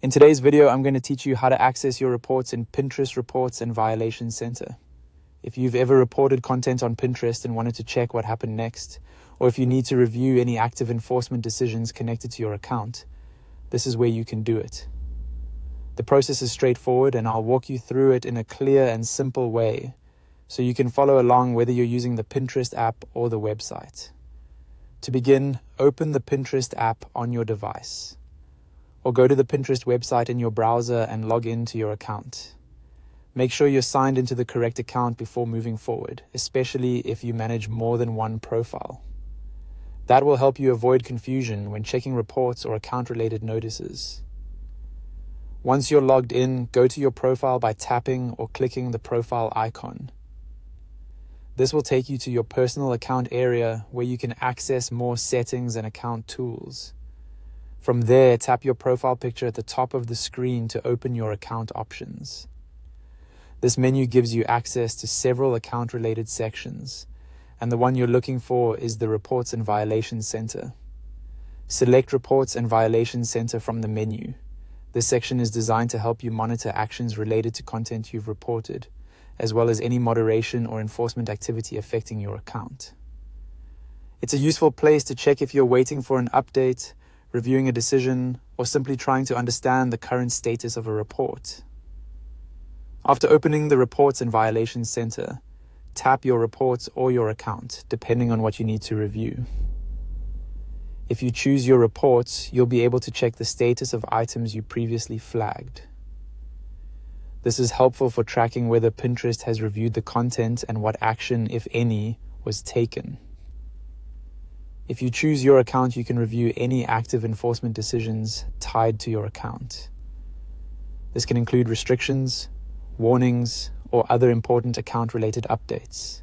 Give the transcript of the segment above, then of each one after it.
In today's video, I'm going to teach you how to access your reports in Pinterest Reports and Violations Center. If you've ever reported content on Pinterest and wanted to check what happened next, or if you need to review any active enforcement decisions connected to your account, this is where you can do it. The process is straightforward, and I'll walk you through it in a clear and simple way, so you can follow along whether you're using the Pinterest app or the website. To begin, open the Pinterest app on your device, or go to the Pinterest website in your browser and log into your account. Make sure you're signed into the correct account before moving forward, especially if you manage more than one profile. That will help you avoid confusion when checking reports or account-related notices. Once you're logged in, go to your profile by tapping or clicking the profile icon. This will take you to your personal account area where you can access more settings and account tools. From there, tap your profile picture at the top of the screen to open your account options. This menu gives you access to several account-related sections, and the one you're looking for is the Reports and Violations Center. Select Reports and Violations Center from the menu. This section is designed to help you monitor actions related to content you've reported, as well as any moderation or enforcement activity affecting your account. It's a useful place to check if you're waiting for an update, reviewing a decision, or simply trying to understand the current status of a report. After opening the Reports and Violations Center, tap your reports or your account, depending on what you need to review. If you choose your reports, you'll be able to check the status of items you previously flagged. This is helpful for tracking whether Pinterest has reviewed the content and what action, if any, was taken. If you choose your account, you can review any active enforcement decisions tied to your account. This can include restrictions, warnings, or other important account-related updates.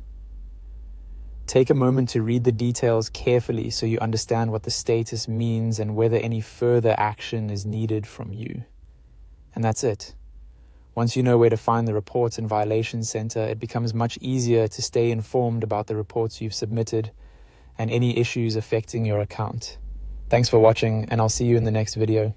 Take a moment to read the details carefully so you understand what the status means and whether any further action is needed from you. And that's it. Once you know where to find the Reports and Violations Center, it becomes much easier to stay informed about the reports you've submitted and any issues affecting your account. Thanks for watching, and I'll see you in the next video.